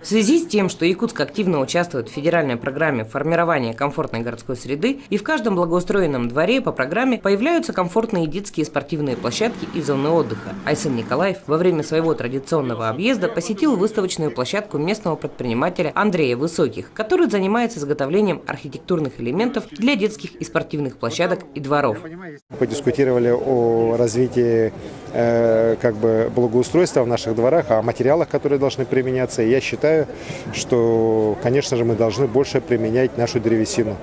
В связи с тем, что Якутск активно участвует в федеральной программе формирования комфортной городской среды, и в каждом благоустроенном дворе по программе появляются комфортные детские спортивные площадки и зоны отдыха, Айсен Николаев во время своего традиционного объезда посетил выставочную площадку местного предпринимателя Андрея Высоких, который занимается изготовлением архитектурных элементов для детских и спортивных площадок и дворов. Подискутировали о развитии благоустройства в наших дворах, о материалах, которые должны применяться. И я считаю, что, конечно же, мы должны больше применять нашу древесину.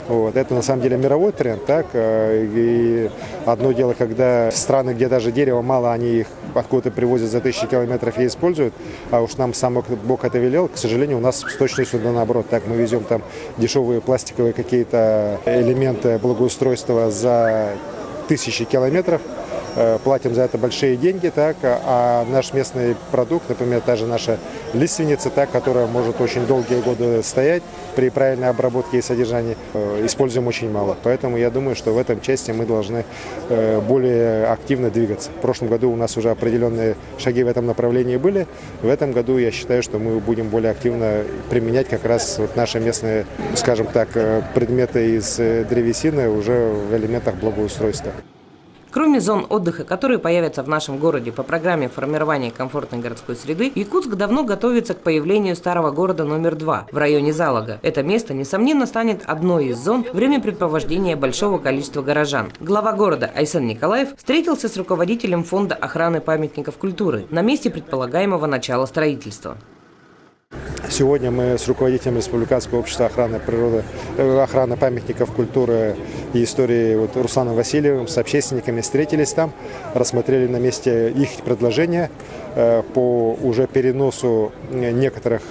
Вот. Это на самом деле мировой тренд, так? И одно дело, когда страны, где даже дерева мало, они их откуда-то привозят за тысячи километров и используют, а уж нам сам Бог это велел, к сожалению, у нас с точностью да наоборот. Так, мы везем там дешевые пластиковые какие-то элементы благоустройства за тысячи километров, платим за это большие деньги, так, а наш местный продукт, например, та же наша лиственница, так, которая может очень долгие годы стоять при правильной обработке и содержании, используем очень мало. Поэтому я думаю, что в этом части мы должны более активно двигаться. В прошлом году у нас уже определенные шаги в этом направлении были. В этом году я считаю, что мы будем более активно применять как раз вот наши местные, скажем так, предметы из древесины уже в элементах благоустройства. Кроме зон отдыха, которые появятся в нашем городе по программе формирования комфортной городской среды, Якутск давно готовится к появлению старого города номер 2 в районе Залога. Это место, несомненно, станет одной из зон времяпрепровождения большого количества горожан. Глава города Айсен Николаев встретился с руководителем фонда охраны памятников культуры на месте предполагаемого начала строительства. Сегодня мы с руководителем Республиканского общества охраны природы, охраны памятников культуры и истории Русланом Васильевым с общественниками встретились там, рассмотрели на месте их предложения по уже переносу некоторых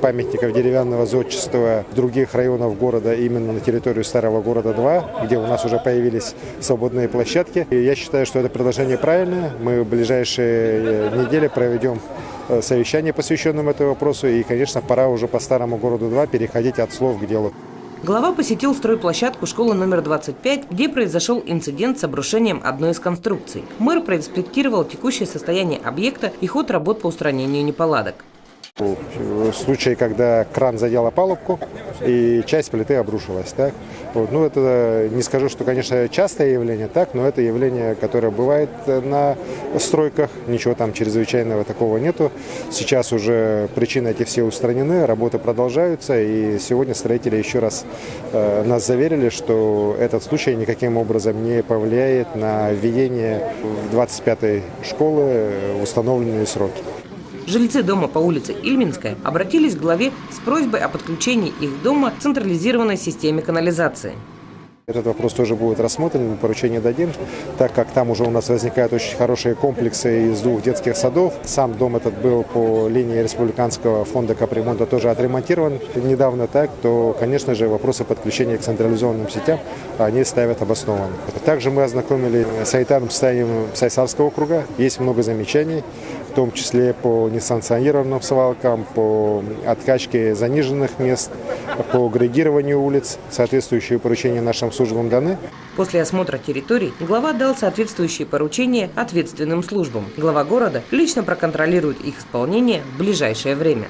памятников деревянного зодчества других районов города именно на территорию старого города 2, где у нас уже появились свободные площадки. И я считаю, что это предложение правильное. Мы в ближайшие недели проведем совещание, посвященное этому вопросу, и, конечно, пора уже по старому городу 2 переходить от слов к делу. Глава посетил стройплощадку школы номер 25, где произошел инцидент с обрушением одной из конструкций. Мэр проинспектировал текущее состояние объекта и ход работ по устранению неполадок. В случае, когда кран задел опалубку и часть плиты обрушилась. Так? Вот. Ну, это не скажу, что, конечно, частое явление, так, но это явление, которое бывает на стройках. Ничего там чрезвычайного такого нету. Сейчас уже причины эти все устранены, работы продолжаются. И сегодня строители еще раз нас заверили, что этот случай никаким образом не повлияет на введение в 25-й школы в установленные сроки. Жильцы дома по улице Ильминская обратились к главе с просьбой о подключении их дома к централизированной системе канализации. Этот вопрос тоже будет рассмотрен, мы поручение дадим, так как там уже у нас возникают очень хорошие комплексы из 2 детских садов. Сам дом этот был по линии Республиканского фонда капремонта тоже отремонтирован недавно, так, то, конечно же, вопросы подключения к централизованным сетям они ставят обоснованно. Также мы ознакомили с санитарным состоянием Сайсарского округа, есть много замечаний, в том числе по несанкционированным свалкам, по откачке заниженных мест, по грейдированию улиц. Соответствующие поручения нашим службам даны. После осмотра территорий глава дал соответствующие поручения ответственным службам. Глава города лично проконтролирует их исполнение в ближайшее время.